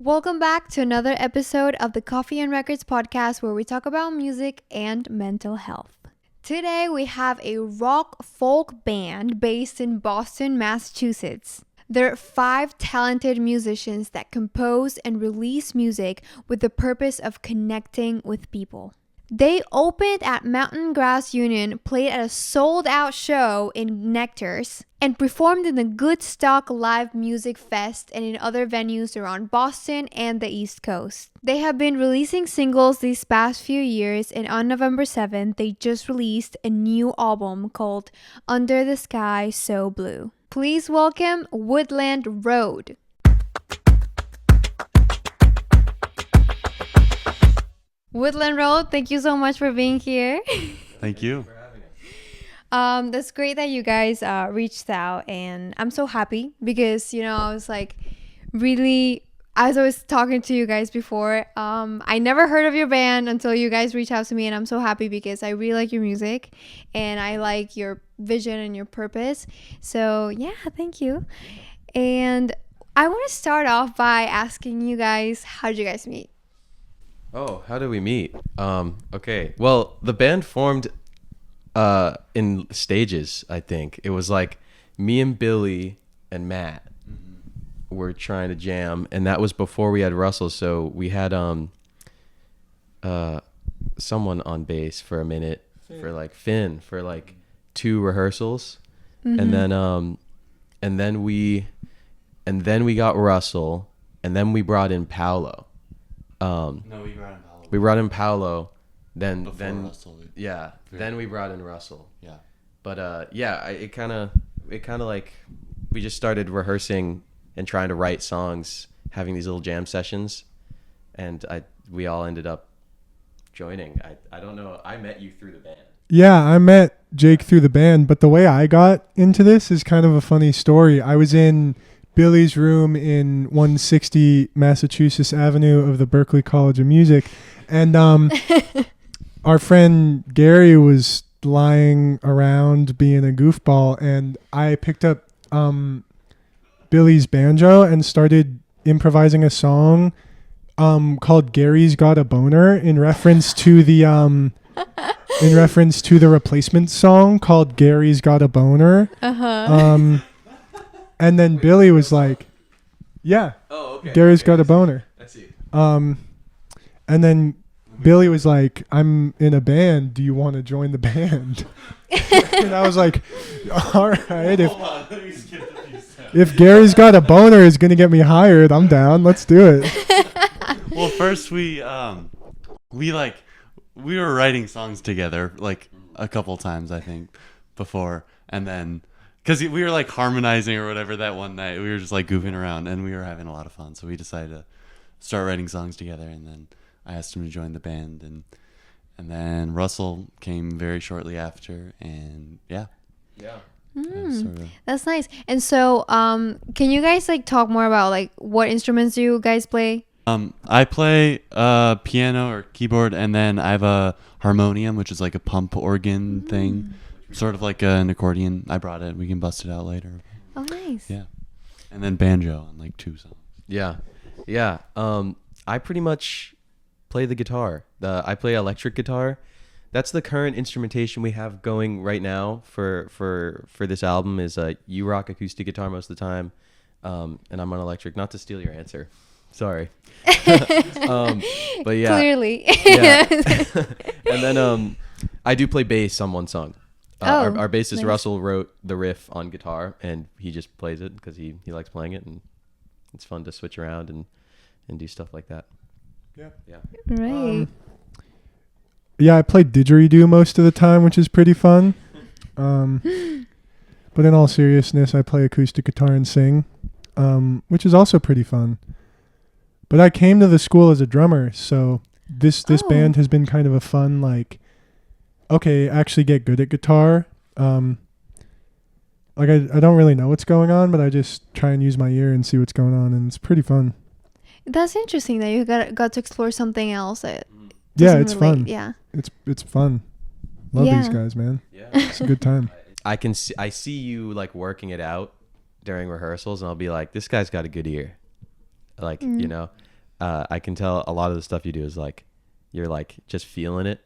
Welcome back to another episode of the Coffee and Records podcast where we talk about music and mental health. Today we have a rock folk band based in Boston, Massachusetts. They're 5 talented musicians that compose and release music with the purpose of connecting with people. They opened at Mountain Grass Union, played at a sold-out show in Nectar's, and performed in the Goodstock Live Music Fest and in other venues around Boston and the East Coast. They have been releasing singles these past few years, and on November 7th, they just released a new album called Under the Sky So Blue. Please welcome Woodland Rd. Woodland Rd, thank you so much for being here. Thank you. That's great that you guys reached out, and I'm so happy because, I was like really, as I was talking to you guys before, I never heard of your band until you guys reached out to me, and I'm so happy because I really like your music and I like your vision and your purpose. So yeah, thank you. And I want to start off by asking you guys, how did you guys meet? Oh, how did we meet? Okay. Well, the band formed in stages, I think. It was like me and Billy and Matt were trying to jam, and that was before we had Russell, so we had someone on bass for a minute, for like Finn, for like 2 rehearsals. And then we got Russell, and then we brought in Paolo. No, we brought in Paolo. We brought in Paolo, then Russell. yeah, then we brought in Russell. Yeah. But it kind of like we just started rehearsing and trying to write songs, having these little jam sessions, and we all ended up joining. I don't know. I met you through the band. Yeah, I met Jake through the band, but the way I got into this is kind of a funny story. I was in Billy's room in 160 Massachusetts Avenue of the Berklee College of Music, and our friend Gary was lying around being a goofball, and I picked up Billy's banjo and started improvising a song called Gary's Got a Boner in reference to the Replacement song called Gary's Got a Boner. And then Billy was like, yeah, Gary's got a boner. I see. And then Billy was like, I'm in a band. Do you want to join the band? And I was like, all right. If Gary's Got a Boner is going to get me hired, I'm down. Let's do it. Well, first we were writing songs together like a couple times, I think, before, and then because we were like harmonizing or whatever that one night, we were just like goofing around and we were having a lot of fun. So we decided to start writing songs together, and then I asked him to join the band, and then Russell came very shortly after, and yeah. That's nice. And so, can you guys like talk more about like what instruments do you guys play? I play piano or keyboard, and then I have a harmonium, which is like a pump organ thing. Sort of like an accordion. I brought it. We can bust it out later. Oh, nice. Yeah. And then banjo on like 2 songs. Yeah. I pretty much play the guitar. I play electric guitar. That's the current instrumentation we have going right now for this album. Is you rock acoustic guitar most of the time, and I'm on electric. Not to steal your answer. Sorry. But yeah. Clearly. Yeah. And then I do play bass on one song. Our bassist nice. Russell wrote the riff on guitar, and he just plays it because he likes playing it, and it's fun to switch around and do stuff like that. Yeah. Right. Yeah, I play didgeridoo most of the time, which is pretty fun. But in all seriousness, I play acoustic guitar and sing, which is also pretty fun. But I came to the school as a drummer, so this band has been kind of a fun, like, okay, actually get good at guitar. I don't really know what's going on, but I just try and use my ear and see what's going on, and it's pretty fun. That's interesting that you got to explore something else. Yeah, it's fun. Yeah, it's fun. Love these guys, man. Yeah. It's a good time. I see you like working it out during rehearsals, and I'll be like, this guy's got a good ear. Like, I can tell a lot of the stuff you do is like you're like just feeling it.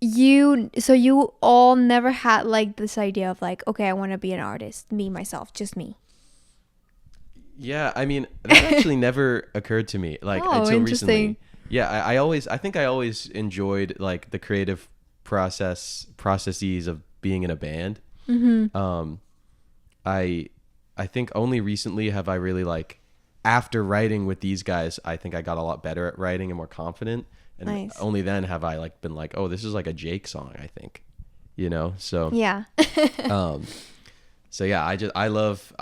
You all never had like this idea of like, okay, I want to be an artist, me myself, just me. Yeah, I mean that actually never occurred to me like Oh, until interesting. recently. Yeah, I think I always enjoyed like the creative processes of being in a band. I think only recently have I really like after writing with these guys, I think I got a lot better at writing and more confident. And Nice. only then have I like been like, oh, this is like a Jake song, I think, you know? So, Yeah. so yeah, I love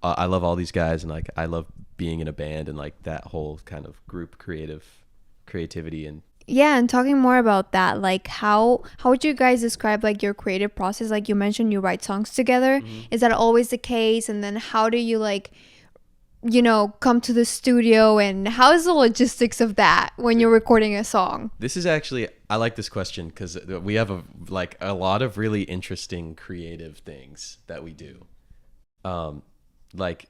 all these guys and like, I love being in a band and like that whole kind of group creativity and Yeah, and talking more about that, like how would you guys describe like your creative process? Like you mentioned you write songs together. Is that always the case? And then how do you like, come to the studio, and how is the logistics of that when you're recording a song? This is actually, I like this question because we have a lot of really interesting creative things that we do. Like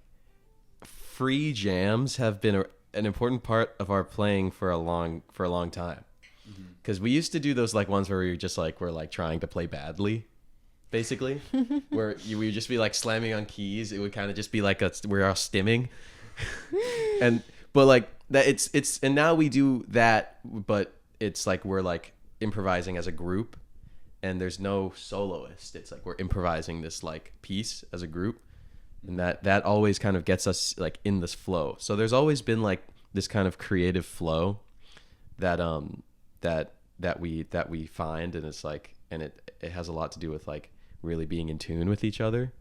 free jams have been an important part of our playing for a long time. Because we used to do those like ones where we just like we're like trying to play badly, basically, where we would just be like slamming on keys. It would kind of just be like we're all stimming, but like that it's and now we do that, but it's like we're like improvising as a group, and there's no soloist. It's like we're improvising this like piece as a group, and that always kind of gets us like in this flow. So there's always been like this kind of creative flow that we find, and it's like, and it has a lot to do with like really being in tune with each other.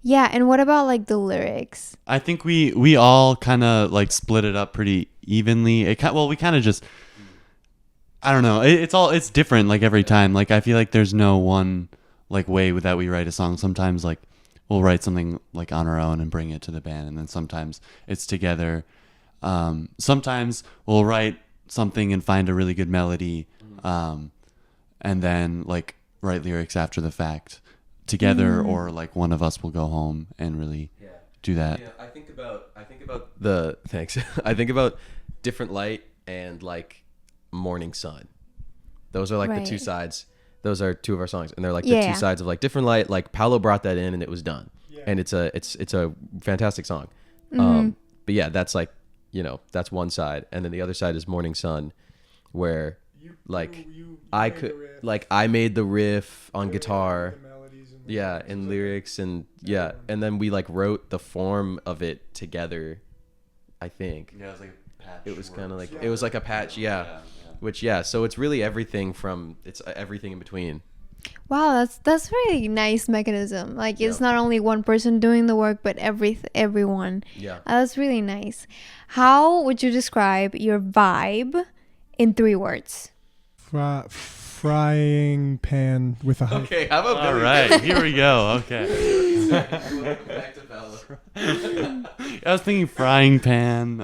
Yeah, and what about like the lyrics? I think we all kind of like split it up pretty evenly. We kind of just, I don't know. It's different like every time. Like I feel like there's no one like way that we write a song. Sometimes like we'll write something like on our own and bring it to the band, and then sometimes it's together. Sometimes we'll write something and find a really good melody, and then like write lyrics after the fact together, or like one of us will go home and really do that. Yeah, I think about the thanks. I think about Different Light and like Morning Sun. Those are like the two sides. Those are two of our songs, and they're like the two sides of like Different Light. Like Paolo brought that in, and it was done, and it's a fantastic song. But yeah, that's like, that's one side, and then the other side is Morning Sun, where I made the riff on guitar, and lyrics, and and then we like wrote the form of it together. I think Yeah, it was like a patch. it was kind of like it was like a patch, which so it's really everything everything in between. Wow, that's really nice mechanism. Like it's not only one person doing the work, but everyone. Yeah. That's really nice. How would you describe your vibe in 3 words? Frying pan with a hype. Okay, how about All Billy? right, here we go. Okay. Welcome back to Paolo. I was thinking frying pan.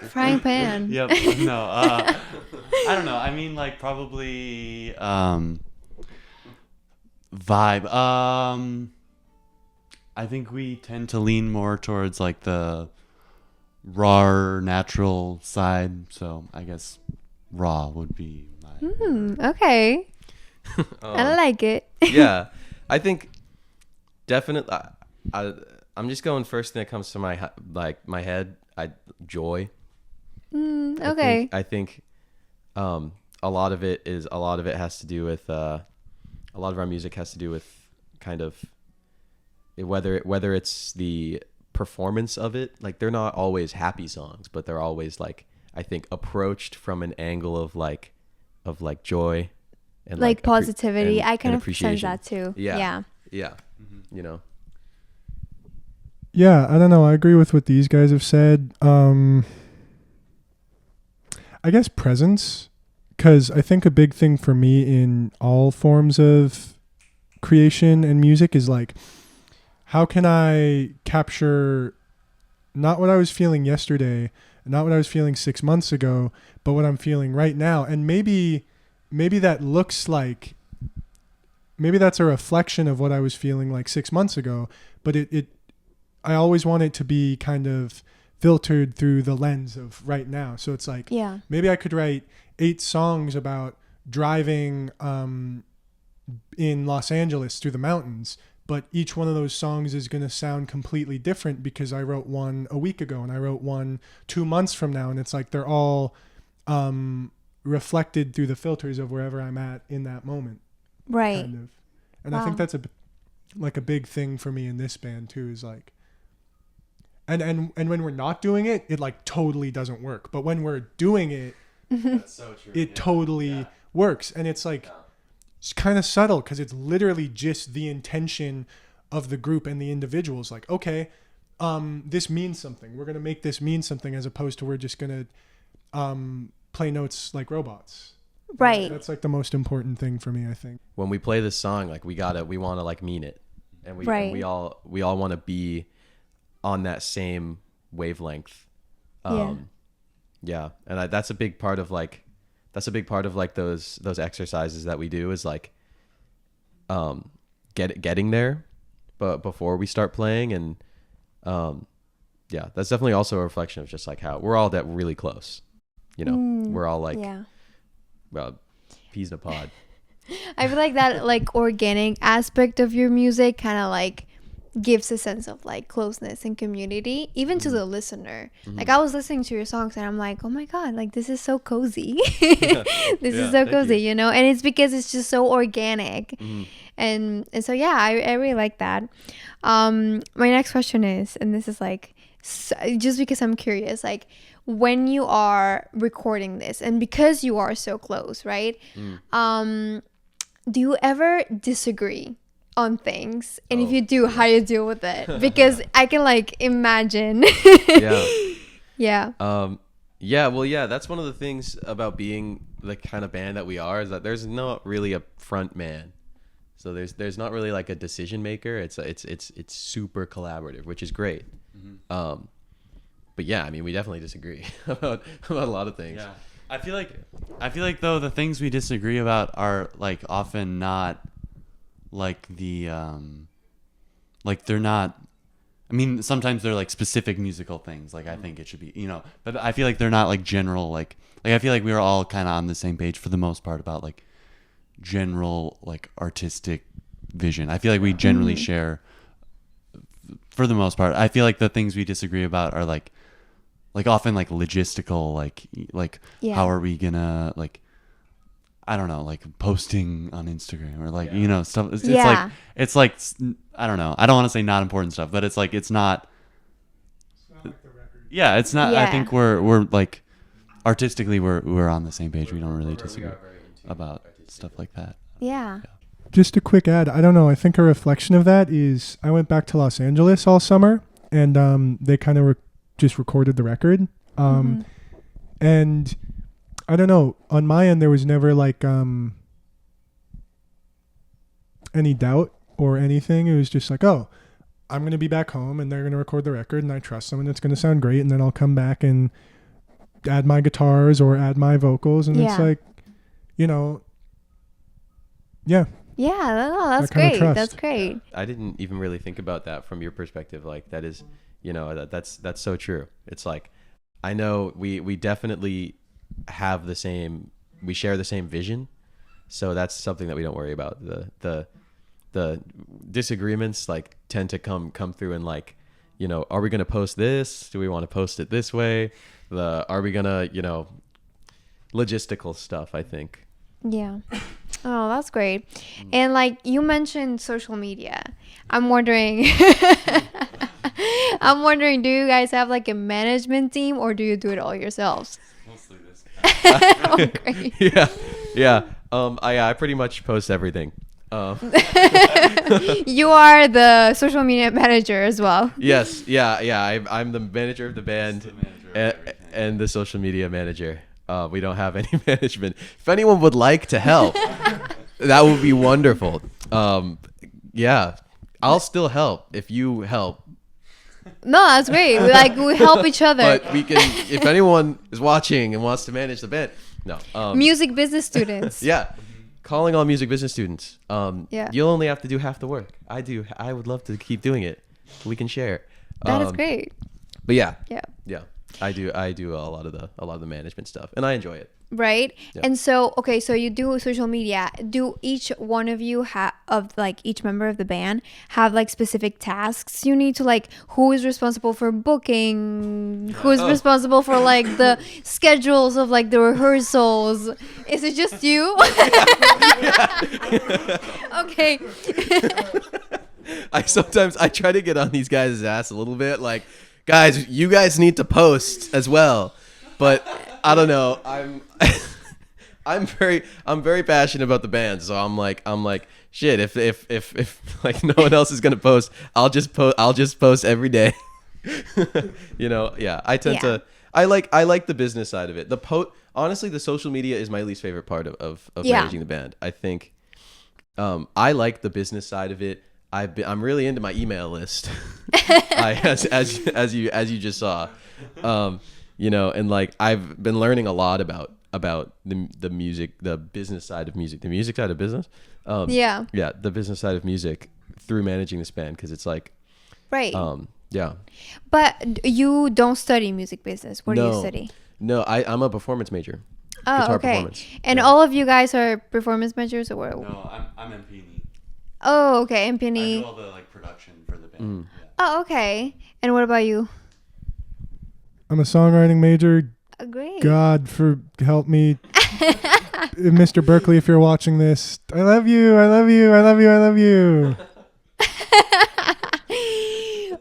Frying pan. Yep. No. I don't know. I mean, like probably vibe. I think we tend to lean more towards like the raw, natural side. So I guess raw would be my. Okay. I like it. Yeah, I think definitely. I'm just going first thing that comes to my head. Joy. Okay. I think a lot of it has to do with a lot of our music has to do with kind of whether it's the performance of it. Like they're not always happy songs, but they're always like, I think, approached from an angle of joy and like positivity. and I kind of sense appreciation. that too. Yeah. Mm-hmm. Yeah, I don't know. I agree with what these guys have said. I guess presence, because I think a big thing for me in all forms of creation and music is like, how can I capture not what I was feeling yesterday, not what I was feeling 6 months ago, but what I'm feeling right now. And maybe that looks like, maybe that's a reflection of what I was feeling like 6 months ago, but I always want it to be kind of filtered through the lens of right now. So it's like, Yeah. maybe I could write 8 songs about driving in Los Angeles through the mountains, but each one of those songs is going to sound completely different because I wrote one a week ago and I wrote one 2 months from now. And it's like they're all reflected through the filters of wherever I'm at in that moment. Right. Kind of. And I think that's a big thing for me in this band too, is like, and when we're not doing it, it like totally doesn't work. But when we're doing it, That's so true. it totally works. And it's like, it's kind of subtle because it's literally just the intention of the group and the individuals. Like, okay, this means something. We're going to make this mean something, as opposed to we're just going to play notes like robots. Right. That's like the most important thing for me, I think. When we play this song, like we want to like mean it, and we all want to be on that same wavelength. Yeah, and that's a big part of like those exercises that we do, is like getting there, but before we start playing. And yeah, that's definitely also a reflection of just like how we're all that really close, you know. We're all like peas in a pod. I feel like that like organic aspect of your music kind of like gives a sense of like closeness and community, even to the listener. Like I was listening to your songs and I'm like, oh my god, like this is so cozy. This is so cozy, you know. And it's because it's just so organic. And so yeah, I really like that. My next question is, and this is like just because I'm curious, like when you are recording this and because you are so close, right? Do you ever disagree on things? And if you do, how do you deal with it? Because I can like imagine. Yeah. Well, that's one of the things about being the kind of band that we are, is that there's not really a front man. So there's not really like a decision maker. It's super collaborative, which is great. But yeah, I mean, we definitely disagree about a lot of things. Yeah. I feel like though the things we disagree about are like often not like the like they're not, I mean, sometimes they're like specific musical things, like I think it should be, you know, but I feel like they're not like general, like I feel like we were all kind of on the same page for the most part about like general like artistic vision. I feel like we generally share for the most part. I feel like the things we disagree about are like often like logistical, like how are we gonna, like, I don't know, like posting on Instagram or like, you know, stuff. It's like, I don't know. I don't want to say not important stuff, but it's like, it's not like the record. Yeah, it's not. I think we're like artistically we're on the same page. We don't really disagree about stuff like that. Yeah. Just a quick ad. I don't know. I think a reflection of that is I went back to Los Angeles all summer, and they kind of just recorded the record. And I don't know, on my end, there was never like any doubt or anything. It was just like, oh, I'm going to be back home and they're going to record the record and I trust them and it's going to sound great. And then I'll come back and add my guitars or add my vocals. And it's like, you know, yeah. Yeah, no, that's that kind of great. trust. That's great. I didn't even really think about that from your perspective. Like that is, you know, that's so true. It's like, I know we definitely have we share the same vision. So that's something that we don't worry about. The disagreements like tend to come through in like, you know, are we going to post this? Do we want to post it this way? Are we going to, you know, logistical stuff, I think. Yeah. Oh, that's great. And like you mentioned social media. I'm wondering do you guys have like a management team or do you do it all yourselves? Mostly this. Oh, great. Yeah. I pretty much post everything. You are the social media manager as well. Yes. Yeah. I'm the manager of the band and the social media manager. We don't have any management. If anyone would like to help, that would be wonderful. Yeah, I'll still help if you help. No, that's great. We help each other. But we can, if anyone is watching and wants to manage the band, no. Music business students. Yeah, calling all music business students. Yeah. You'll only have to do half the work. I would love to keep doing it. We can share. That is great. But yeah, Yeah. I do a lot of the management stuff, and I enjoy it. Right. Yeah. And so, okay, so you do social media. Do each one of you of like each member of the band have like specific tasks you need to, like, who is responsible for booking, who is responsible for like the schedules of like the rehearsals? Is it just you? Okay. I try to get on these guys' ass a little bit, like, guys, you guys need to post as well. But I don't know. I'm very passionate about the band, so I'm like shit. If like no one else is gonna post, I'll just post every day. Yeah. I tend to. I like the business side of it. Honestly, the social media is my least favorite part of managing the band. I think I like the business side of it. I'm really into my email list. As you just saw. And like I've been learning a lot about the music, the business side of music, the music side of business. The business side of music through managing this band, because it's like, right. Yeah. But you don't study music business. What do you study? No, I'm a performance major. Oh, Guitar okay. performance. And all of you guys are performance majors, or? No, I'm MP&E. Oh, okay, I MP&E. do all the like production for the band. Yeah. Oh, okay. And what about you? I'm a songwriting major. Great. God help me. Mr. Berkeley, if you're watching this, I love you. I love you. I love you. I love you.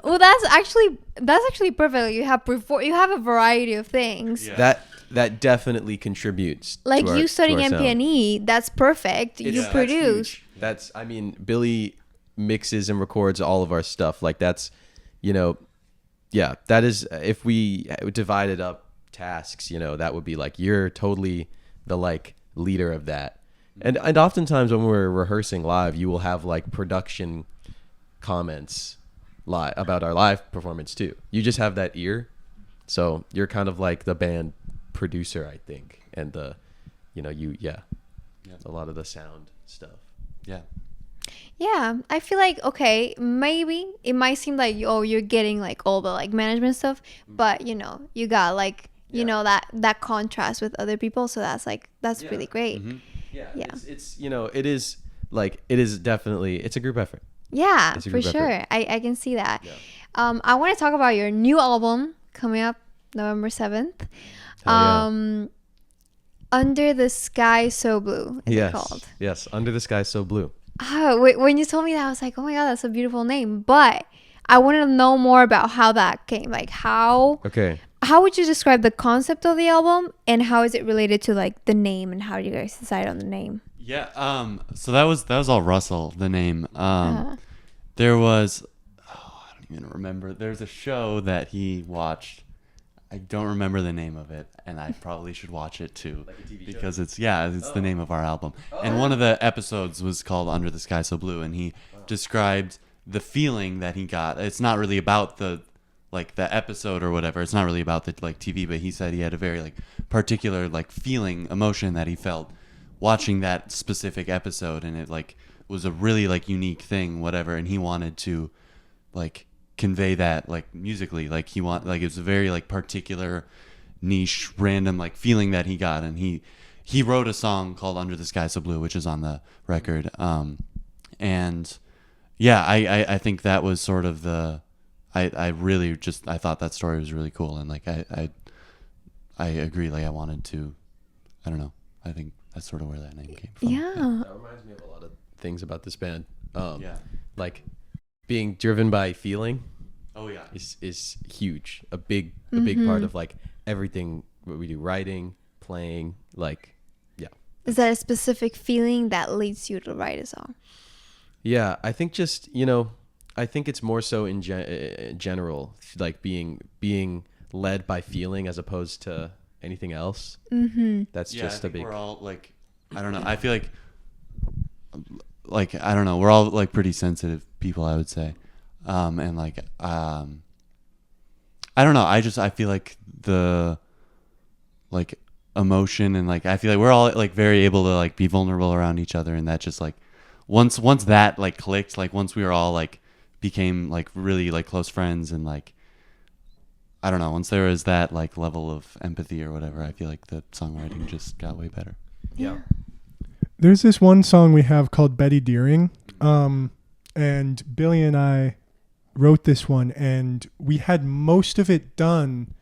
Well, that's actually perfect. You have a variety of things. Yeah. That definitely contributes. Like to you studying our sound. MP&E, that's perfect. You That's produce. huge. Billy mixes and records all of our stuff. Like that's, that is, if we divided up tasks, that would be like, you're totally the like leader of that. And oftentimes when we're rehearsing live, you will have like production comments live about our live performance too. You just have that ear. So you're kind of like the band producer, I think. And a lot of the sound stuff. Yeah. Yeah, I feel like, okay, maybe it might seem like, oh, you're getting like all the like management stuff, but you got like, that contrast with other people. So that's really great. Mm-hmm. Yeah. It is definitely, it's a group effort. Yeah, It's a for group sure. effort. I can see that. Yeah. I want to talk about your new album coming up November 7th. Hell yeah. Under the Sky So Blue is it called? Yes, Under the Sky So Blue. Oh, when you told me that, I was like, oh my God, that's a beautiful name. But I want to know more about how that came. Like how would you describe the concept of the album, and how is it related to like the name, and how do you guys decide on the name? Yeah. So that was all Russell, the name. There was, I don't even remember. There's a show that he watched. I don't remember the name of it, and I probably should watch it too, Like a TV because show? it's the name of our album. And one of the episodes was called Under the Sky So Blue, and he described the feeling that he got. It's not really about the episode or whatever. It's not really about the like TV, but he said he had a very like particular like feeling, emotion that he felt watching that specific episode, and it like was a really like unique thing, whatever, and he wanted to like convey that like musically, like it was a very like particular niche random like feeling that he got, and he wrote a song called Under the Sky So Blue, which is on the record. And yeah, I think that was sort of I really just I thought that story was really cool, and like I agree, like I wanted to, I don't know, I think that's sort of where that name came from. Yeah. That reminds me of a lot of things about this band. Yeah. Like being driven by feeling. Oh yeah. Is huge. A big part of like everything what we do, writing, playing, like Is that a specific feeling that leads you to write a song? Yeah, I think just, I think it's more so in general, like being led by feeling as opposed to anything else. Mm-hmm. That's Yeah, just I a think big. we're all like, I don't know. I feel like I don't know. We're all like pretty sensitive people, I would say, and like I don't know. I feel like the like emotion, and like I feel like we're all like very able to like be vulnerable around each other, and that just like once that like clicked, like once we were all like became like really like close friends, and like I don't know, once there was that like level of empathy or whatever, I feel like the songwriting just got way better. Yeah. There's this one song we have called Betty Deering, and Billy and I wrote this one, and we had most of it done,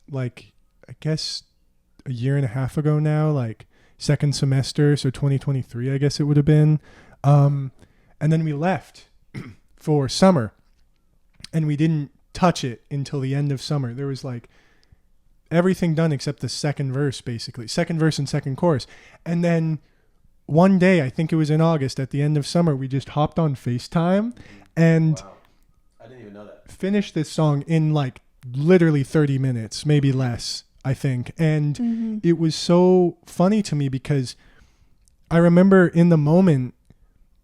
like I guess a year and a half ago now, like second semester, so 2023, I guess it would have been, and then we left for summer, and we didn't touch it until the end of summer. There was like everything done except the second verse, basically. Second verse and second chorus. And then one day, I think it was in August, at the end of summer, we just hopped on FaceTime and I didn't even know that. finished this song in like literally 30 minutes, maybe less, I think. And it was so funny to me because I remember in the moment,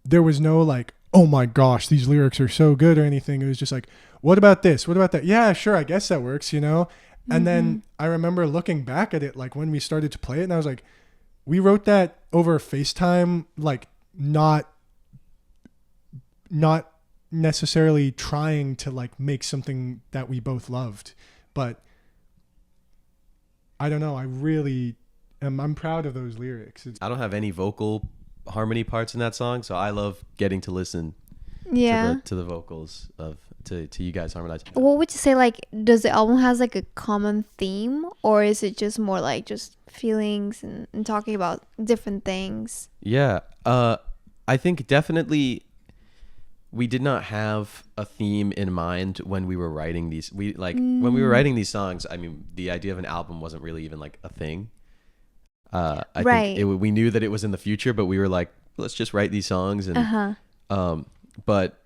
there was no like, oh my gosh, these lyrics are so good or anything. It was just like, what about this? What about that? Yeah, sure, I guess that works, you know? And then I remember looking back at it, like when we started to play it, and I was like, we wrote that over FaceTime, like not necessarily trying to like make something that we both loved. But I don't know, I'm proud of those lyrics. I don't have any vocal harmony parts in that song, so I love getting to listen to the vocals to you guys harmonize. What would you say, like, does the album has like a common theme, or is it just more like just feelings and talking about different things? Yeah, I think definitely we did not have a theme in mind when we were writing these. When we were writing these songs, I mean, the idea of an album wasn't really even like a thing. I think we knew that it was in the future, but we were like, let's just write these songs. And but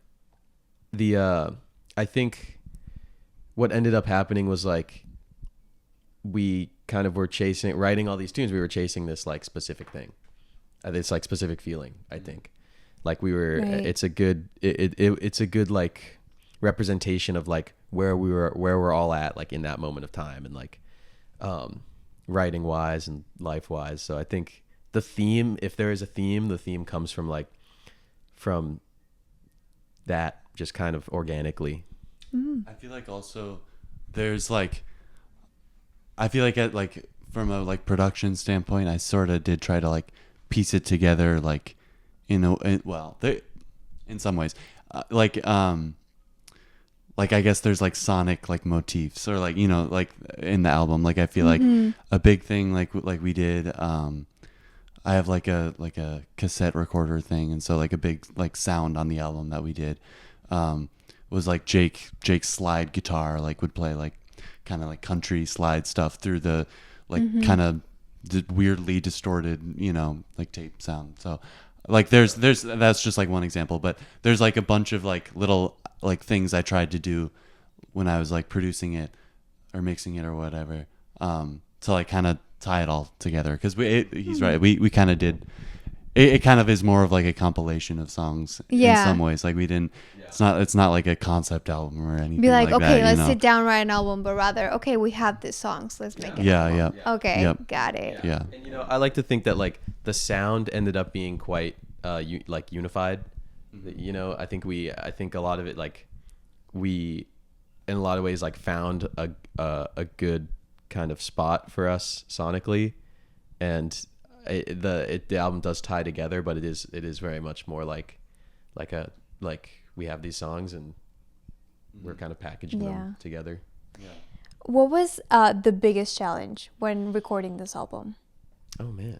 I think what ended up happening was like we kind of were writing all these tunes. We were chasing this like specific thing, this like specific feeling. I think like we were. Right. It's a good like representation of like where we're all at like in that moment of time and like writing wise and life wise. So I think the theme, if there is a theme, the theme comes from that just kind of organically. I feel like also there's like, I feel like from a like production standpoint, I sort of did try to like piece it together like in some ways like I guess there's like sonic like motifs or like, you know, like in the album, like I feel like a big thing like we did I have like a cassette recorder thing, and so like a big like sound on the album that we did was like Jake's slide guitar like would play like kind of like country slide stuff through the like kind of weirdly distorted, you know, like tape sound. So like there's that's just like one example, but there's like a bunch of like little like things I tried to do when I was like producing it or mixing it or whatever to like kind of tie it all together, because he's right, we kind of did it kind of is more of like a compilation of songs in some ways. Like we didn't it's not like a concept album or anything. Be like okay, that, let's sit down, write an album, but rather okay, we have these songs, let's make it. Okay, got it. Yeah. And you know, I like to think that like the sound ended up being quite like unified. You know, I think a lot of it like we in a lot of ways like found a good kind of spot for us sonically, and the album does tie together, but it is very much more like we have these songs and we're kind of packaging them together. Yeah. What was the biggest challenge when recording this album? Oh man.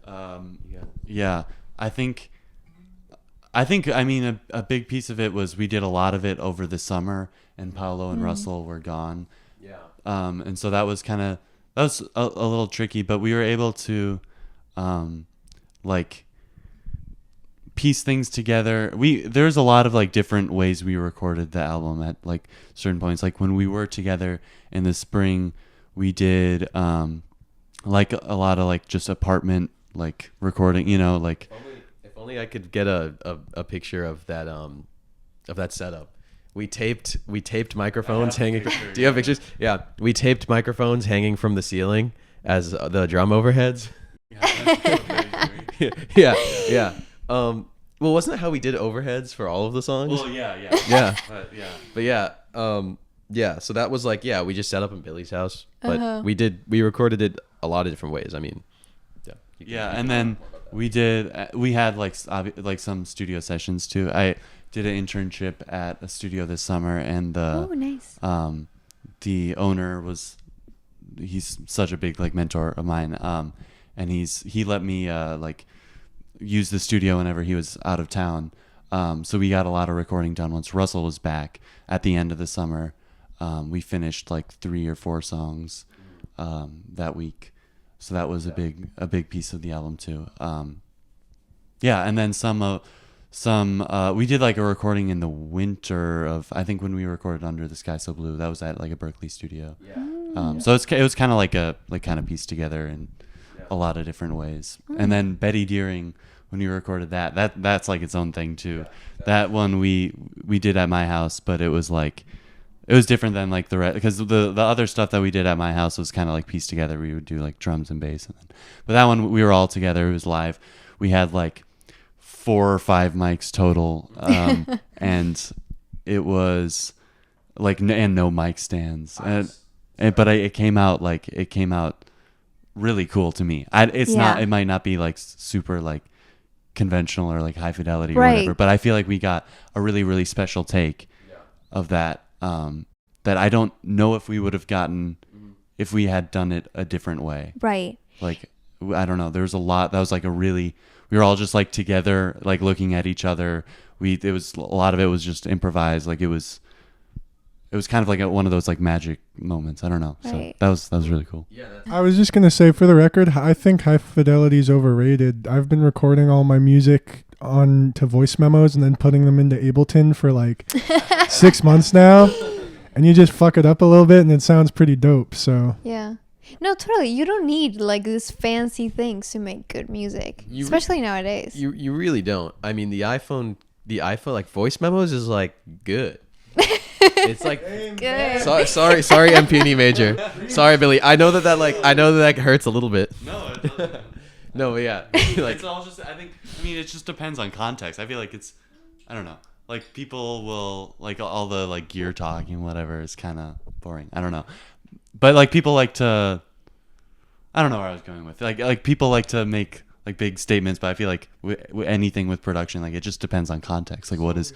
I mean a big piece of it was we did a lot of it over the summer, and Paolo and Russell were gone. Yeah. And so that was a little tricky, but we were able to like piece things together. There's a lot of like different ways we recorded the album at like certain points. Like when we were together in the spring, we did like a lot of like just apartment like recording, you know, like if only I could get a picture of that setup. We taped microphones hanging. Do you have pictures? Yeah, we taped microphones hanging from the ceiling as the drum overheads. Yeah. Well, wasn't that how we did overheads for all of the songs? Well, yeah. But yeah. Yeah, so that was like, yeah, we just set up in Billy's house, but Uh-huh. we recorded it a lot of different ways. I mean, yeah. Yeah, and then we had like like some studio sessions too. I did an internship at a studio this summer, and Oh, nice. the owner he's such a big like mentor of mine, and he let me like use the studio whenever he was out of town. So we got a lot of recording done once Russell was back at the end of the summer. We finished like 3 or 4 songs that week, so that was a big piece of the album too. Yeah, and then some we did like a recording in the winter of, I think, when we recorded Under the Sky So Blue. That was at like a Berkeley studio. So it was kind of like kind of pieced together in a lot of different ways. And then Betty Deering, when we recorded that's like its own thing too. That one we did at my house, but it was different than like the rest, because the other stuff that we did at my house was kind of like pieced together. We would do like drums and bass, but that one we were all together. It was live. We had like 4 or 5 mics total, and it was like and no mic stands, but it came out really cool to me. It might not be like super like conventional or like high fidelity or whatever, but I feel like we got a really, really special take of that that I don't know if we would have gotten if we had done it a different way. Right. Like, I don't know, there was a lot that was like we were all just like together, like looking at each other. A lot of it was just improvised. Like it was kind of like one of those like magic moments. I don't know. Right. So that was really cool. Yeah, I was just gonna say, for the record, I think high fidelity is overrated. I've been recording all my music onto voice memos and then putting them into Ableton for like 6 months now, and you just fuck it up a little bit and it sounds pretty dope. So Yeah. No, totally. You don't need like these fancy things to make good music, especially nowadays. you really don't. I mean, the iPhone like voice memos is like good. It's like Good. sorry MP&E major. Sorry Billy. I know that hurts a little bit. No, it doesn't. No, but yeah. Like It's all just, I mean, it just depends on context. I feel like I don't know. Like people will like all the like gear talk and whatever is kind of boring. I don't know. But like people like to, I don't know where I was going with. Like people like to make like big statements, but I feel like anything with production, like it just depends on context. Like what is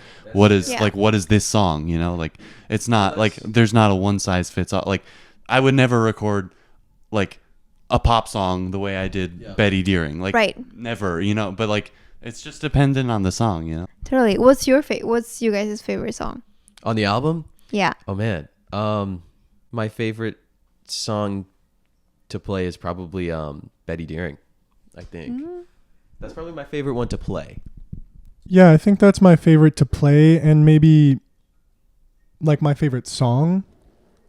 Yeah. like what is this song? You know, like it's not like there's not a one size fits all. Like I would never record like a pop song the way I did Betty Deering. Like never, you know. But like it's just dependent on the song, you know. Totally. What's you guys' favorite song? on the album. Yeah. Oh man. My favorite song to play is probably Betty Deering. I think that's probably my favorite one to play. yeah, I think that's my favorite to play, and maybe like my favorite song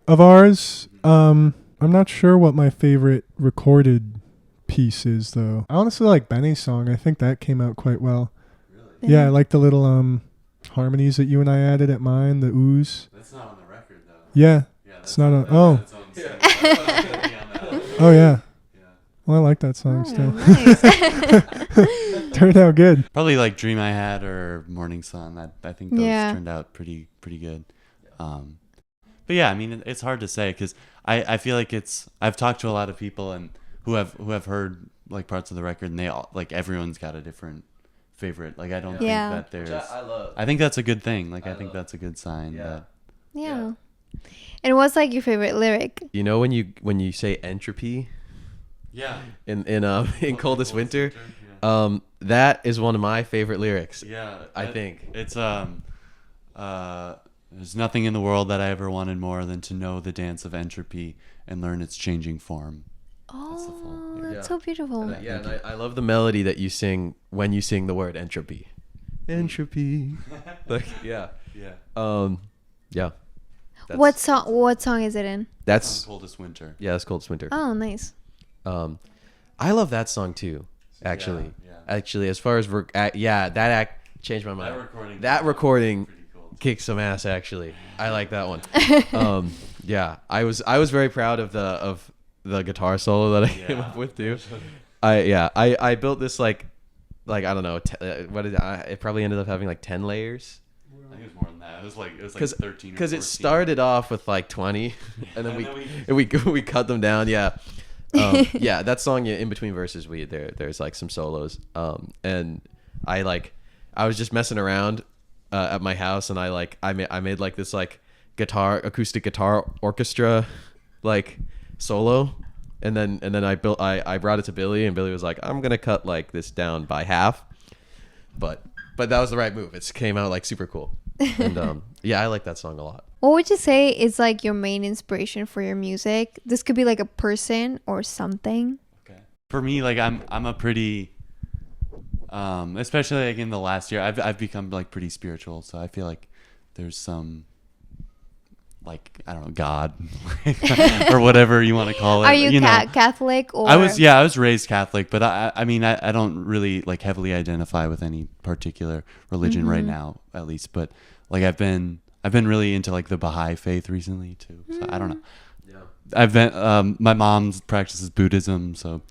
of ours. I'm not sure what my favorite recorded piece is though. I honestly like Benny's song. I think that came out quite well. Really? Yeah, I like the little harmonies that you and I added at mine, the ooze. That's not on the record though. Yeah. Yeah, It's not on. Oh. Oh yeah. Well, I like that song still. Nice. Turned out good. Probably like Dream I Had or Morning Sun. I think those Yeah. turned out pretty good. But yeah, I mean, it's hard to say because I feel like I've talked to a lot of people and who have heard like parts of the record, and they all like everyone's got a different favorite. Like I don't think Yeah. that there's. Which I love. I think that's a good thing. Like I think that's a good sign. Yeah. That, Yeah. And what's like your favorite lyric? You know when you say entropy yeah. in Coldest Winter, that is one of my favorite lyrics. Yeah, I think. it's there's nothing in the world that I ever wanted more than to know the dance of entropy and learn its changing form. Oh, lyric. that's Yeah. so beautiful. And I love the melody that you sing when you sing the word entropy. Entropy. Like yeah. Yeah. Yeah. What song is it in? That's Coldest Winter. yeah, that's Coldest Winter. Oh, nice. I love that song too. Actually, Yeah. actually, as far as that changed my mind. That recording That recording pretty cool. kicks some ass. Actually, I like that one. Yeah, I was very proud of the guitar solo that I came up with too. I built this like I don't know it probably ended up having like 10 layers I think it was more than that. It was like 13 or 14. Because it started off with like 20, and then we cut them down. Yeah. Yeah, that song, in between verses, there's like some solos. And I was just messing around at my house, and I made like this like acoustic guitar orchestra like solo, and then I brought it to Billy, and Billy was like, I'm gonna cut like this down by half, but that was the right move. It came out like super cool. And yeah, I like that song a lot. What would you say is like your main inspiration for your music? This could be like a person or something. Okay. For me, like I'm a pretty, especially like in the last year, I've become like pretty spiritual. So I feel like there's some, like, I don't know, God or whatever you want to call it. Are you Catholic or? I was raised Catholic, but I mean, I don't really like heavily identify with any particular religion right now, at least. But like I've been really into like the Baha'i faith recently too. So I don't know. Yeah. I've been my mom practices Buddhism, so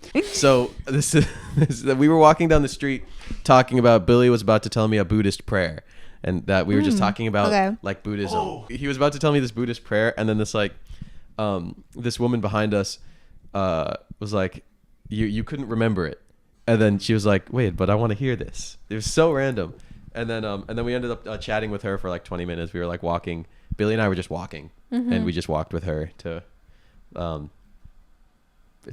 this is we were walking down the street talking about, Billy was about to tell me a Buddhist prayer, and that we were just talking about like Buddhism. Oh. He was about to tell me this Buddhist prayer, and then this like this woman behind us was like, you couldn't remember it, and then she was like, wait, but I want to hear this. It was so random. And then we ended up chatting with her for like 20 minutes. We were like walking. Billy and I were just walking, and we just walked with her to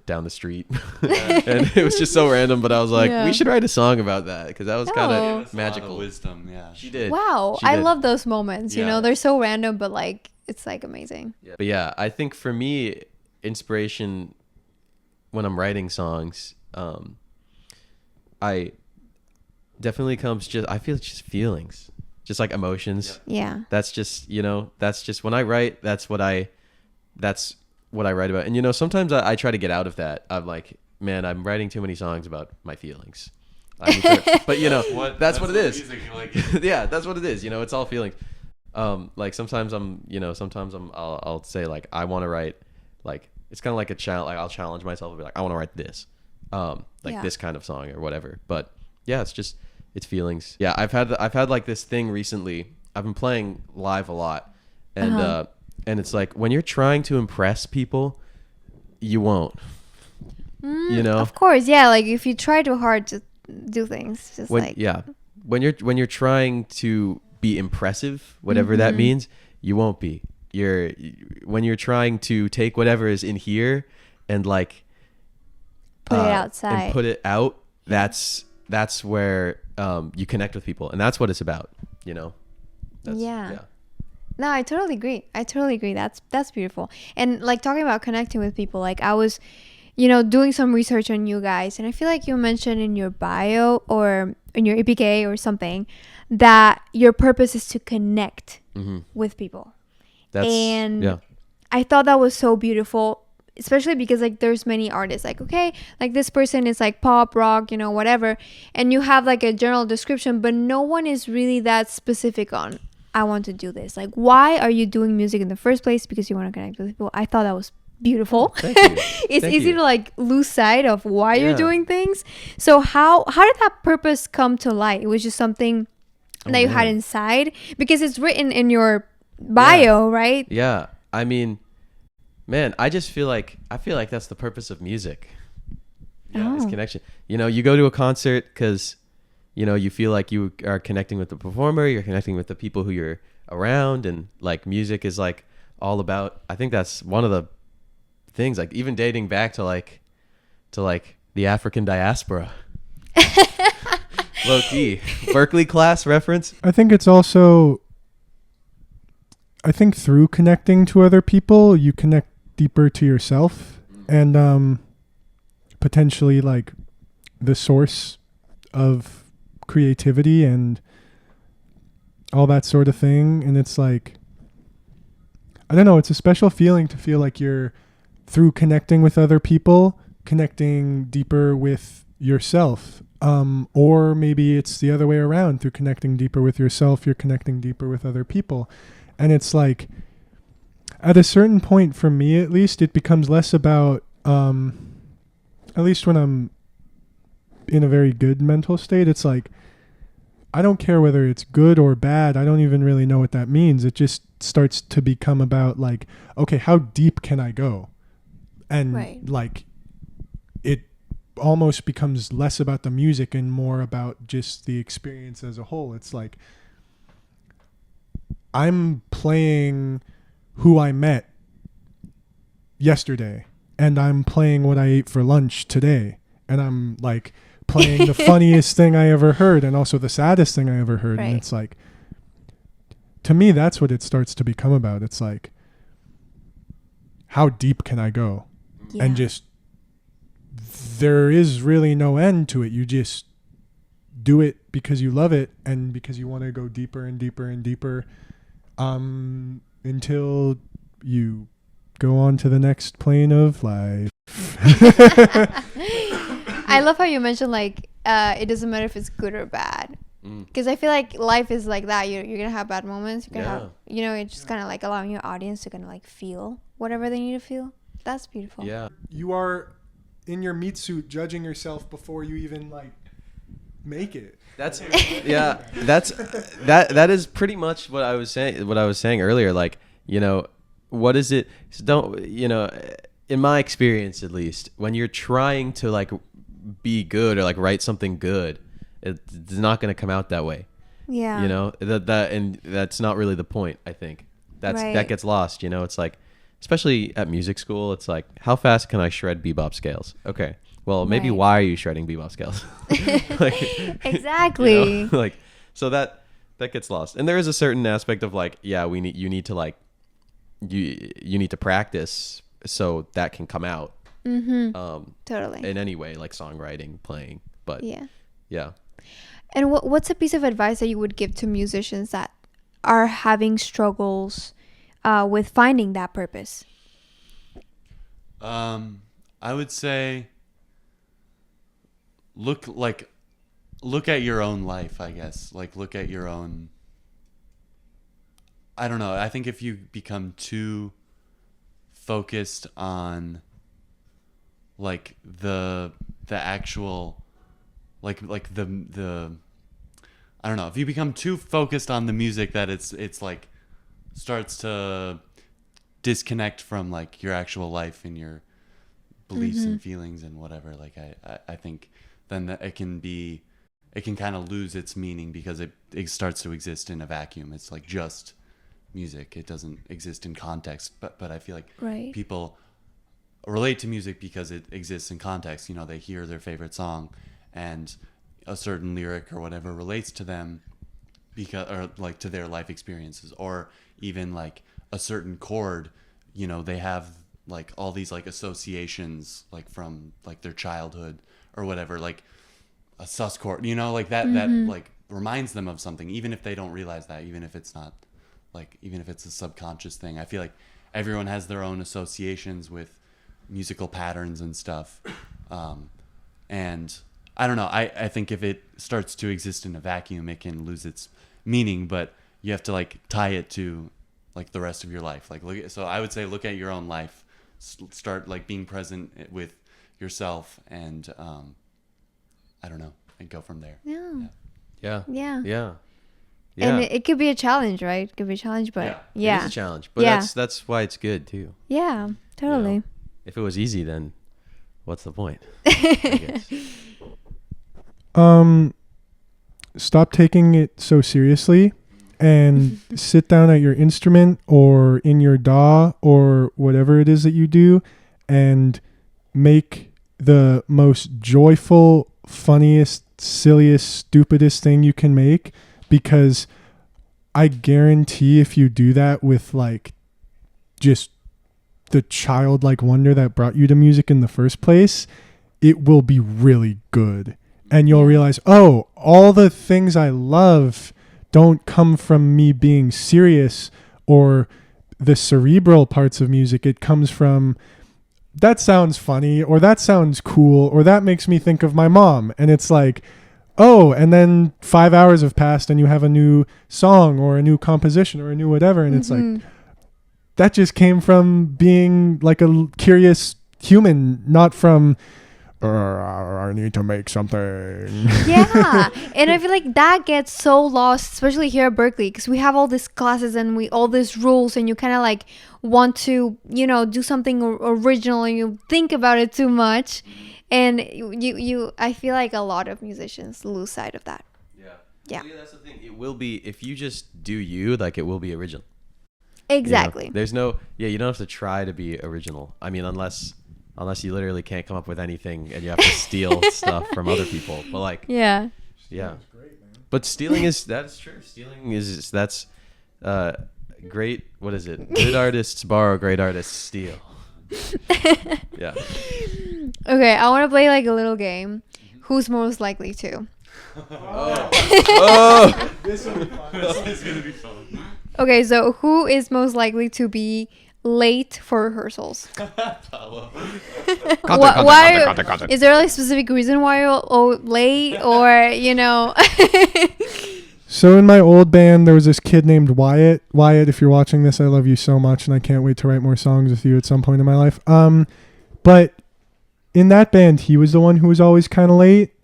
down the street. And it was just so random. But I was like, we should write a song about that, because that was kind of magical. A lot of wisdom, yeah. She did. Wow, I love those moments. You know, they're so random, but like it's like amazing. Yeah. But yeah, I think for me, inspiration when I'm writing songs, I definitely comes I feel just feelings, just like emotions. Yeah. That's just, that's just when I write, that's what I write about. And sometimes I try to get out of that. I'm like, man, I'm writing too many songs about my feelings. But that's what it is. Like. Yeah, that's what it is. It's all feelings. Like sometimes I'll say like, I want to write, like, it's kind of like a challenge. Like I'll challenge myself and be like, I want to write this, this kind of song or whatever. But yeah, it's feelings. Yeah, I've had like this thing recently. I've been playing live a lot, and and it's like when you're trying to impress people, you won't. Of course, yeah. Like if you try too hard to do things, just when you're trying to be impressive, whatever that means, you won't be. When you're trying to take whatever is in here and like put it outside and put it out, that's where you connect with people, and that's what it's about. Yeah. No, I totally agree. That's beautiful. And like talking about connecting with people, like I was, doing some research on you guys, and I feel like you mentioned in your bio or in your EPK or something that your purpose is to connect with people. I thought that was so beautiful, especially because like there's many artists like, okay, like this person is like pop, rock, whatever, and you have like a general description, but no one is really that specific on, I want to do this. Like, why are you doing music in the first place? Because you want to connect with people. I thought that was beautiful. Thank you. It's easy to like lose sight of why you're doing things. So how did that purpose come to light? It was just something that you had inside, because it's written in your bio, right? Yeah. I mean, man, I feel like that's the purpose of music. Yeah, it's connection. You go to a concert because, you feel like you are connecting with the performer, you're connecting with the people who you're around, and like music is like all about. I think that's one of the things, like even dating back to the African diaspora. Low key, Berkeley class reference. I think it's also. I think through connecting to other people, you connect deeper to yourself, and potentially like the source of creativity and all that sort of thing. And it's like, I don't know, it's a special feeling to feel like you're, through connecting with other people, connecting deeper with yourself. Or maybe it's the other way around. Through connecting deeper with yourself, you're connecting deeper with other people. And it's like, at a certain point, for me at least, it becomes less about, at least when I'm in a very good mental state, it's like, I don't care whether it's good or bad. I don't even really know what that means. It just starts to become about like, okay, how deep can I go? And Right. like it almost becomes less about the music and more about just the experience as a whole. It's like I'm playing who I met yesterday, and I'm playing what I ate for lunch today, and I'm like playing the funniest thing I ever heard and also the saddest thing I ever heard. Right. And it's like, to me, that's what it starts to become about. It's like, how deep can I go? Yeah. And just, there is really no end to it. You just do it because you love it and because you want to go deeper and deeper and deeper, until you go on to the next plane of life. I love how you mentioned like it doesn't matter if it's good or bad, because I feel like life is like that. You're gonna have bad moments. You're gonna have, you know, it's just kind of like allowing your audience to kind of like feel whatever they need to feel. That's beautiful. Yeah. You are in your meat suit judging yourself before you even like make it. That's yeah. That is pretty much what I was saying earlier. Like, you know, what is it? So don't, you know, in my experience at least, when you're trying to like be good or like write something good, it's not going to come out that way. Yeah. You know, that and that's not really the point. I think that gets lost. You know, it's like, especially at music school, it's like, how fast can I shred bebop scales? Okay. Well, maybe Right. why are you shredding bebop scales? Like, Exactly. you know, like, so that gets lost. And there is a certain aspect of like, yeah, you need to like, you need to practice so that can come out. Totally. In any way, like songwriting, playing. But yeah. And what's a piece of advice that you would give to musicians that are having struggles with finding that purpose? I would say look at your own life, I guess. Like, look at your own, I don't know. I think if you become too focused on like the actual like the I don't know, if you become too focused on the music that it's like starts to disconnect from like your actual life and your beliefs and feelings and whatever, like I think then that it can kind of lose its meaning because it starts to exist in a vacuum. It's like just music. It doesn't exist in context, but I feel like people relate to music because it exists in context. You know, they hear their favorite song and a certain lyric or whatever relates to them because, or like to their life experiences, or even like a certain chord, you know, they have like all these like associations like from like their childhood or whatever, like a sus chord, you know, like that like reminds them of something, even if they don't realize that, even if it's not like, even if it's a subconscious thing. I feel like everyone has their own associations with musical patterns and stuff. And I don't know, I think if it starts to exist in a vacuum, it can lose its meaning, but you have to like tie it to like the rest of your life. Like, so I would say look at your own life, start like being present with yourself, and I don't know, and go from there. Yeah. And it could be a challenge, right? It could be a challenge, but It is a challenge, but that's why it's good too. Yeah, totally. You know, if it was easy, then what's the point? I guess. Stop taking it so seriously and sit down at your instrument or in your DAW or whatever it is that you do and make the most joyful, funniest, silliest, stupidest thing you can make, because I guarantee if you do that with like just the childlike wonder that brought you to music in the first place, it will be really good. And you'll realize, oh, all the things I love don't come from me being serious or the cerebral parts of music. It comes from, that sounds funny, or that sounds cool, or that makes me think of my mom. And it's like, oh, and then 5 hours have passed and you have a new song or a new composition or a new whatever. And it's like, that just came from being like a curious human, not from I need to make something. Yeah, and I feel like that gets so lost, especially here at Berkeley, because we have all these classes and we all these rules, and you kind of like want to, do something original, and you think about it too much, and you I feel like a lot of musicians lose sight of that. Yeah. So, that's the thing. It will be, if you just do you, like, it will be original. Exactly. There's no, you don't have to try to be original. I mean, unless you literally can't come up with anything and you have to steal stuff from other people. But like, Yeah. But stealing that's true. Stealing that's great. What is it? Good artists borrow, great artists steal. Yeah. Okay, I want to play like a little game. Who's most likely to? This will be fun. This is gonna be fun. Okay, so who is most likely to be late for rehearsals? Paolo. Why? Is there like a specific reason why you're late, or So in my old band, there was this kid named Wyatt. Wyatt, if you're watching this, I love you so much, and I can't wait to write more songs with you at some point in my life. But in that band, he was the one who was always kind of late.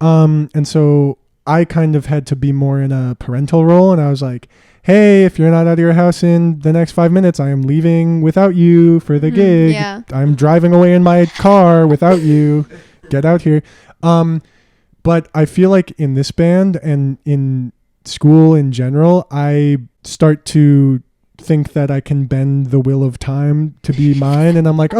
And so I kind of had to be more in a parental role, and I was like, hey, if you're not out of your house in the next 5 minutes, I am leaving without you for the gig. Yeah. I'm driving away in my car without you. Get out here. But I feel like in this band and in school in general, I start to think that I can bend the will of time to be mine. And I'm like,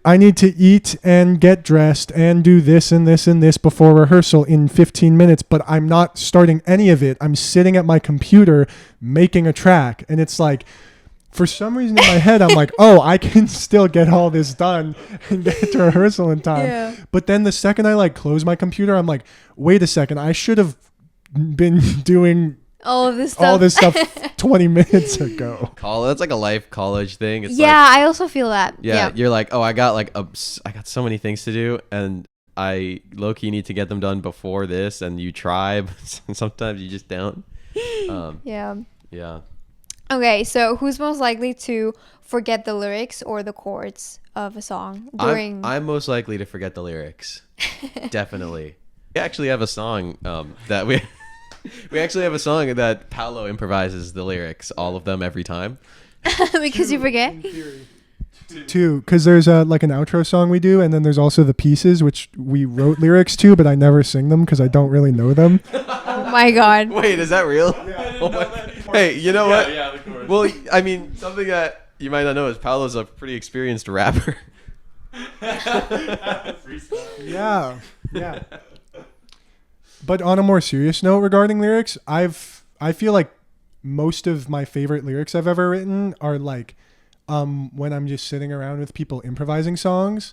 I need to eat and get dressed and do this and this and this before rehearsal in 15 minutes, but I'm not starting any of it. I'm sitting at my computer making a track. And it's like, for some reason in my head, I'm like, I can still get all this done and get to rehearsal in time. Yeah. But then the second I like close my computer, I'm like, wait a second, I should have been doing all this stuff 20 minutes ago. That's like a life college thing. It's I also feel that. Yeah, you're like, I got so many things to do, and I low-key need to get them done before this, and you try, but sometimes you just don't. Yeah. Yeah. Okay, so who's most likely to forget the lyrics or the chords of a song during... I'm most likely to forget the lyrics. Definitely. We actually have a song that we actually have a song that Paolo improvises the lyrics, all of them every time. Because you forget? Two, because there's like an outro song we do, and then there's also the pieces, which we wrote lyrics to, but I never sing them because I don't really know them. Oh my God. Wait, is that real? Yeah, hey, you know what? Yeah, the chorus. Well, I mean, something that you might not know is Paolo's a pretty experienced rapper. Yeah. But on a more serious note regarding lyrics, I feel like most of my favorite lyrics I've ever written are like when I'm just sitting around with people improvising songs,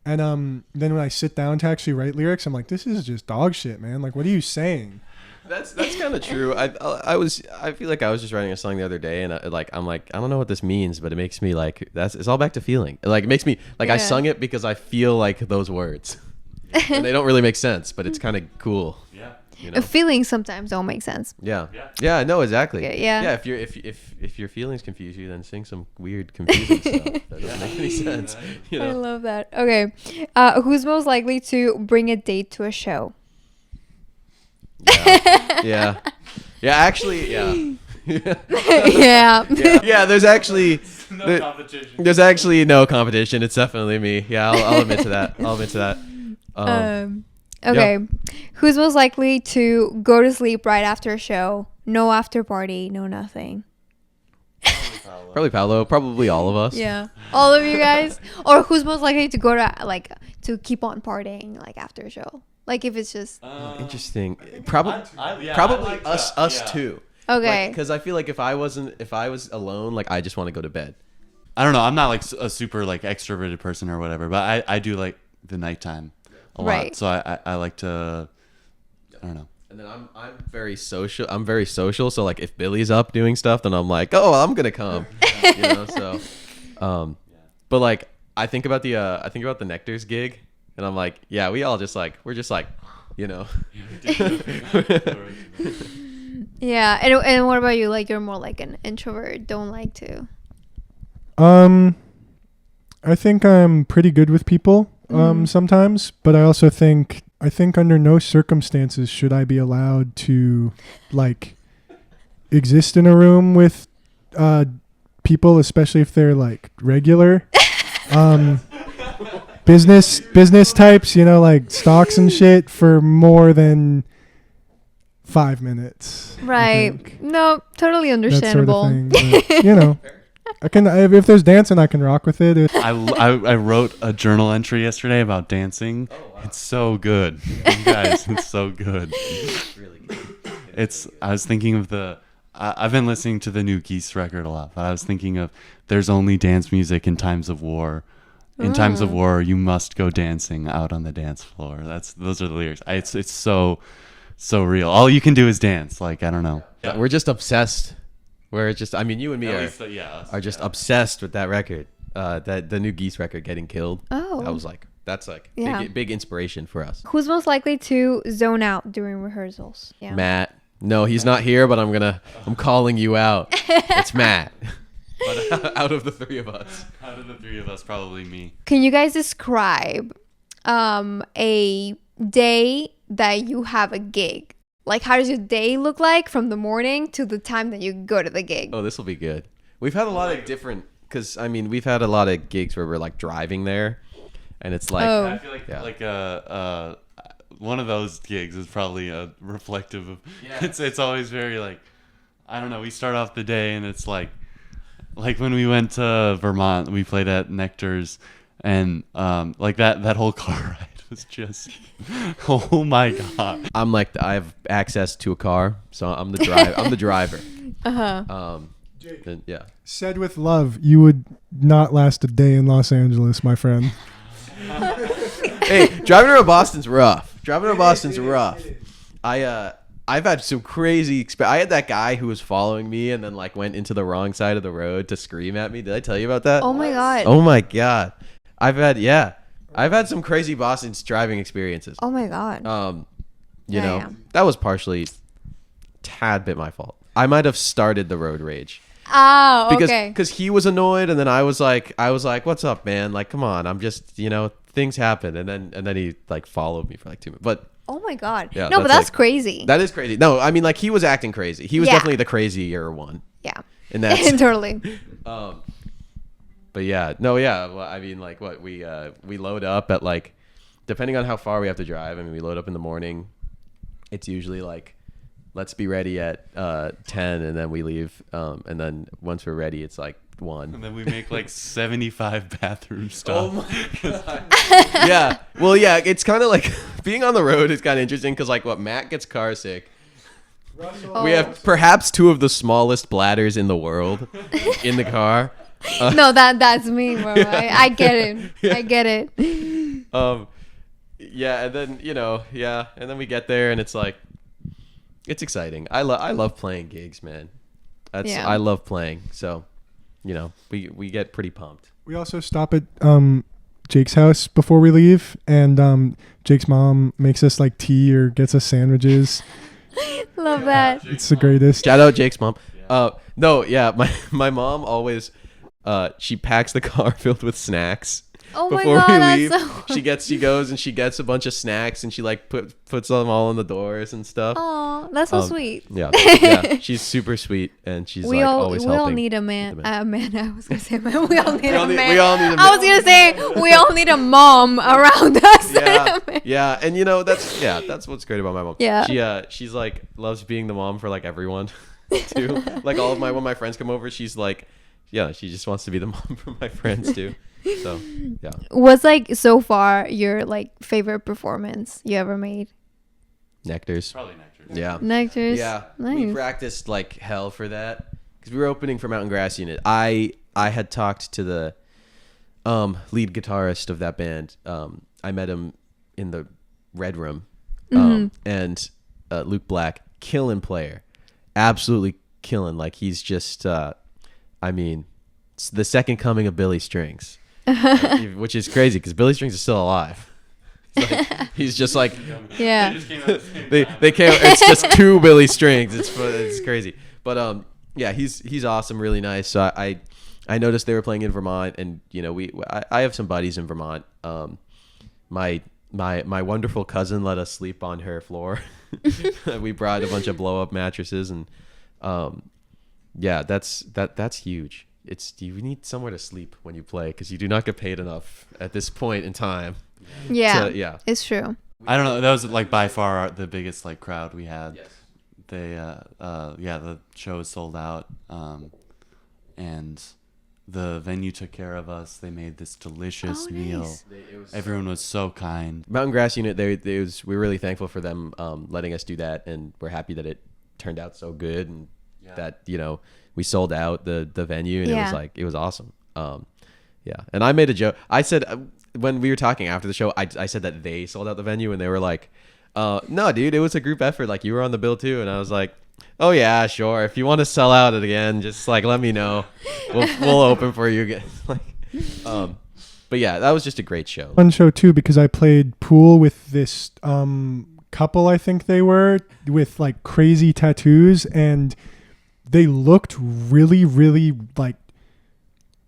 and then when I sit down to actually write lyrics, I'm like, this is just dog shit, man. Like, what are you saying? That's kind of true. I feel like I was just writing a song the other day, and I'm like, I don't know what this means, but it makes me like, it's all back to feeling. Like, it makes me like, I sung it because I feel like those words, and they don't really make sense, but it's kind of cool. Yeah. Feelings sometimes don't make sense. Yeah. No, exactly. Yeah. If your feelings confuse you, then sing some weird confusing stuff that doesn't make any sense. I love that. Okay, who's most likely to bring a date to a show? Yeah. Actually, yeah. Yeah. There's actually No competition. There's actually no competition. It's definitely me. Yeah, I'll admit to that. Okay. Who's most likely to go to sleep right after a show? No after party, no nothing. Probably Paolo. Probably all of us. Yeah. All of you guys? Or who's most likely to go to keep on partying after a show? Like if it's just... Interesting. Probably like us too. Okay. Because I feel like if I was alone, I just want to go to bed. I don't know. I'm not a super extroverted person or whatever, but I do like the nighttime a lot. So I like to, I don't know. And then I'm very social. So if Billy's up doing stuff, then I'm like, I'm gonna come. But I think about the Nectar's gig, and I'm like, yeah, we all we're just Yeah. And what about you? You're more like an introvert, don't like to. I think I'm pretty good with people sometimes, but I also think under no circumstances should I be allowed to like exist in a room with people, especially if they're like regular business types, you know, like stocks and shit, for more than 5 minutes. I Right. think. No, totally That sort understandable. of thing. But, you know, I can if there's dancing, I can rock with it. I wrote a journal entry yesterday about dancing. It's so good, you guys. It's so good. Really good. I was thinking of I've been listening to the new Geese record a lot, but I was thinking of there's only dance music in times of war. In times of war, you must go dancing out on the dance floor. Those are the lyrics. It's so real. All you can do is dance. Like, I don't know. Yeah. We're just obsessed. We're just, I mean, you and me At are, least, yeah, are just obsessed with that record. That the new Geese record getting killed. Oh. That's like Yeah. big inspiration for us. Who's most likely to zone out during rehearsals? Yeah. Matt. No, he's not here, but I'm calling you out. It's Matt. But out of the three of us. Out of the three of us, probably me. Can you guys describe a day that you have a gig? Like, how does your day look like from the morning to the time that you go to the gig? Oh, this will be good. We've had a lot of different, because I mean, we've had a lot of gigs where we're like driving there, and it's like, Oh. I feel like Yeah. one of those gigs is probably reflective of. Yeah. It's always very like, I don't know. We start off the day and it's like when we went to Vermont, we played at Nectar's, and like that whole car ride was just, oh my god. I'm like, I have access to a car, so I'm the driver. I'm the driver. And yeah. Said with love, you would not last a day in Los Angeles, my friend. Hey, driving around Boston's rough. I've had some crazy I had that guy who was following me and then like went into the wrong side of the road to scream at me. Did I tell you about that? Oh my god. Oh my god. I've had some crazy Boston's driving experiences. Oh my god. You know, Damn. that was partially tad bit my fault. I might have started the road rage. Oh, Because okay. cause he was annoyed and then I was like, what's up, man? Like, come on. I'm just, you know, things happen. And then he like followed me for like 2 minutes. But Oh my god. Yeah, No, but that's that's like- crazy. that is crazy. No, I mean, like he was acting crazy. He was Yeah. definitely the crazier one. Yeah. And that's Totally. But yeah, no, yeah. Well, I mean, like what we load up at like, depending on how far we have to drive. I mean, we load up in the morning. It's usually like, let's be ready at 10, and then we leave. And then once we're ready, it's like 1. And then we make like 75 bathroom stuff. Yeah. Well, yeah. It's kind of like being on the road is kind of interesting because like what Matt gets car sick. We have perhaps 2 of the smallest bladders in the world in the car. No, that's me, bro. I get it. I get it. Yeah, and then and then we get there and it's like, it's exciting. I love playing gigs, man. Yeah. I love playing. So, we get pretty pumped. We also stop at Jake's house before we leave, and Jake's mom makes us like tea or gets us sandwiches. Love that. It's the greatest. Shout out Jake's mom. No, yeah, my mom always she packs the car filled with snacks. Oh my Before god, we that's leave, so she goes and she gets a bunch of snacks and she like puts them all on the doors and stuff. Oh, that's so sweet. Yeah, she's super sweet and she's We like all always we all helping. need a man. Man, I was gonna say man. We all need a man. we all need a I was gonna say we all need a mom around us. Yeah, and that's what's great about my mom. Yeah. She's like loves being the mom for like everyone too. Like when my friends come over, she's like, yeah, she just wants to be the mom for my friends too. So yeah. What's like so far your like favorite performance you ever made? Nectar's. Probably Nectar's. Yeah. Nectar's. Yeah, Nice. we practiced like hell for that because we were opening for Mountain Grass Unit. I had talked to the lead guitarist of that band. I met him in the Red Room, and Luke Black, killing player, absolutely killing. Like he's just, I mean, it's the second coming of Billy Strings, which is crazy because Billy Strings is still alive. He's just like Yeah. they came. It's just 2 Billy Strings. It's crazy. But yeah, he's awesome, really nice. So I I noticed they were playing in Vermont, and I have some buddies in Vermont. My wonderful cousin let us sleep on her floor. We brought a bunch of blow up mattresses, and that's huge. You need somewhere to sleep when you play, because you do not get paid enough at this point in time. Yeah, it's true. I don't know. That was like by far the biggest like crowd we had. Yes. They the show was sold out, and the venue took care of us. They made this delicious meal. Nice. Everyone was so kind. Mountain Grass Unit, we're really thankful for them letting us do that, and we're happy that it turned out so good, and that we sold out the venue, and it was awesome. And I made a joke. I said when we were talking after the show, I said that they sold out the venue, and they were like, no, dude, it was a group effort. Like, you were on the bill too. And I was like, oh yeah, sure. If you want to sell out it again, just like let me know. We'll open for you again. But yeah, that was just a great show. Fun show too, because I played pool with this couple, I think they were, with like crazy tattoos, and they looked really, really like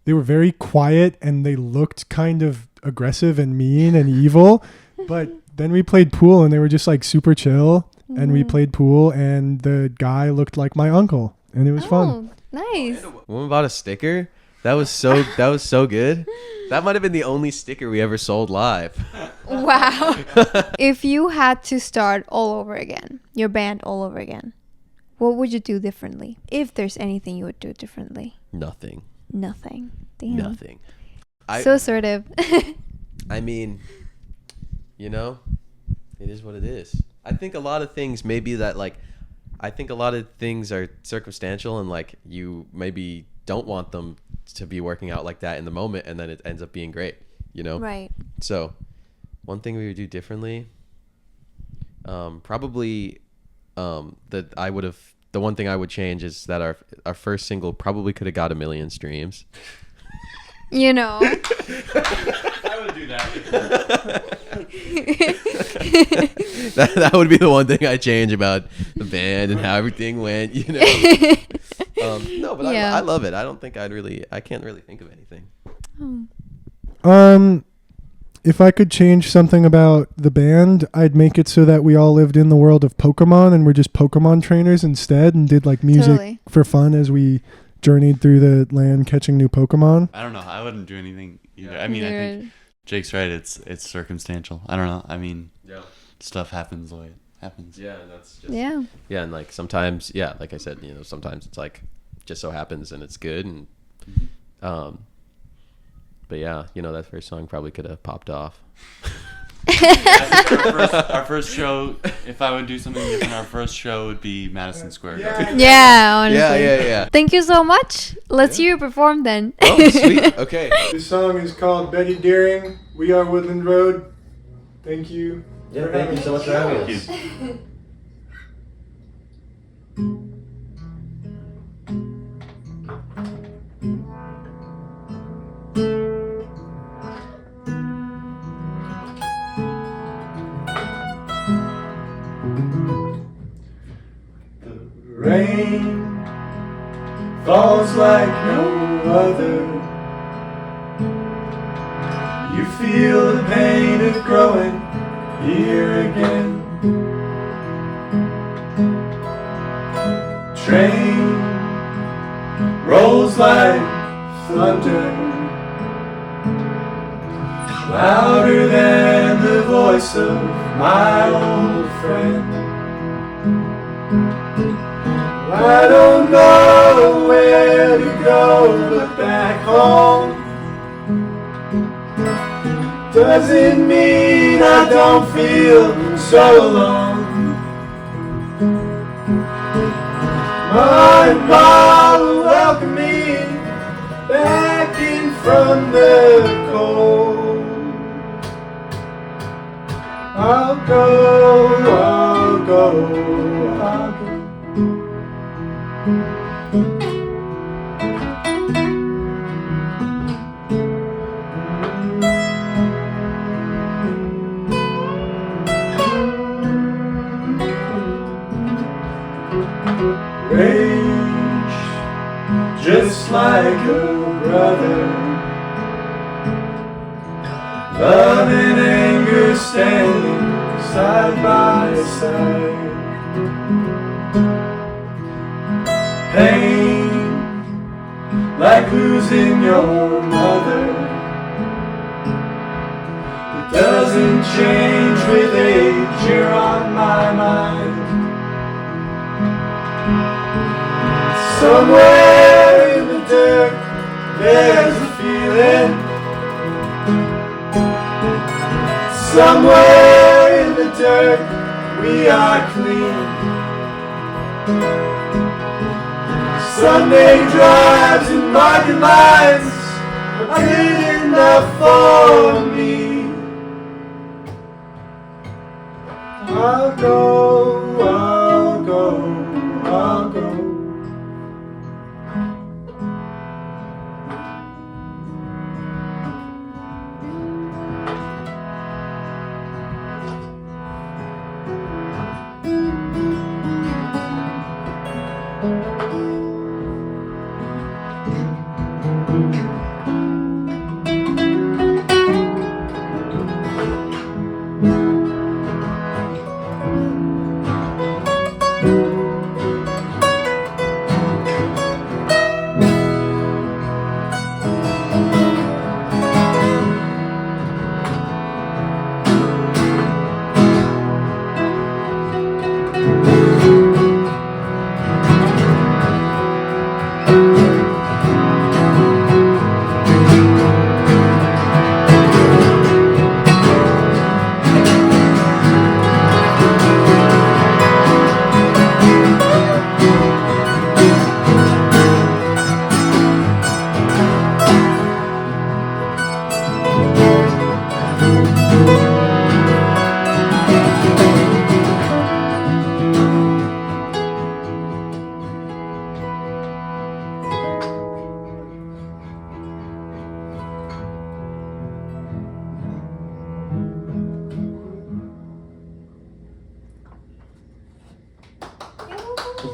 they were very quiet, and they looked kind of aggressive and mean and evil. But then we played pool, and they were just like super chill. And we played pool, and the guy looked like my uncle, and it was fun. Nice. Woman bought a sticker. That was so good. That might have been the only sticker we ever sold live. Wow. If you had to start all over again, your band all over again, what would you do differently? If there's anything you would do differently. Nothing. Damn. Nothing. So assertive. I mean, it is what it is. I think a lot of things are circumstantial, and like you maybe don't want them to be working out like that in the moment, and then it ends up being great, Right. So one thing we would do differently, probably the one thing I would change is that our first single probably could have got 1 million streams. I would do that. That would be the one thing I change about the band and how everything went, No, but I love it. I can't really think of anything. If I could change something about the band, I'd make it so that we all lived in the world of Pokemon, and we're just Pokemon trainers instead, and did like music for fun as we journeyed through the land catching new Pokemon. I don't know. I wouldn't do anything either. I mean, I think Jake's right. It's circumstantial. I don't know. I mean, stuff happens the way it happens. Yeah, that's just Yeah, and like sometimes, like I said, sometimes it's like just so happens and it's good, and but that first song probably could have popped off. Our first show, if I would do something different, our first show would be Madison Square Garden. Yeah, honestly. Yeah. Thank you so much. Let's hear you perform then. Oh, sweet. Okay. This song is called Betty Deering. We are Woodland Rd. Thank you. Yeah, thank you so much for having us. Rain falls like no other. You feel the pain of growing here again. Train rolls like thunder, louder than the voice of my old friend. I don't know where to go but back home. Doesn't mean I don't feel so alone. My mom will welcome me back in from the cold. I'll go, I'll go, I'll go. Rage, just like a brother. Love and anger standing side by side. Pain, like losing your mother, it doesn't change with age, you're on my mind. Somewhere in the dirt, there's a feeling. Somewhere in the dirt, we are clean. Sunday drives and market lines are good enough for me. I'll go, I'll go, I'll go.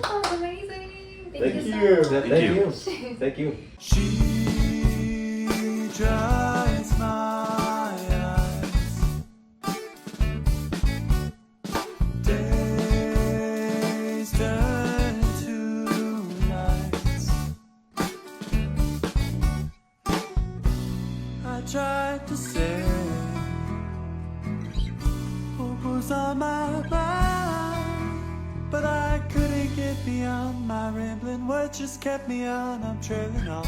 That was amazing. Thank you. Thank you. Thank you. She dries my eyes. Days turn to nights. I tried to say what was on my mind, but I couldn't get beyond my rambling words just kept me on. I'm trailing on.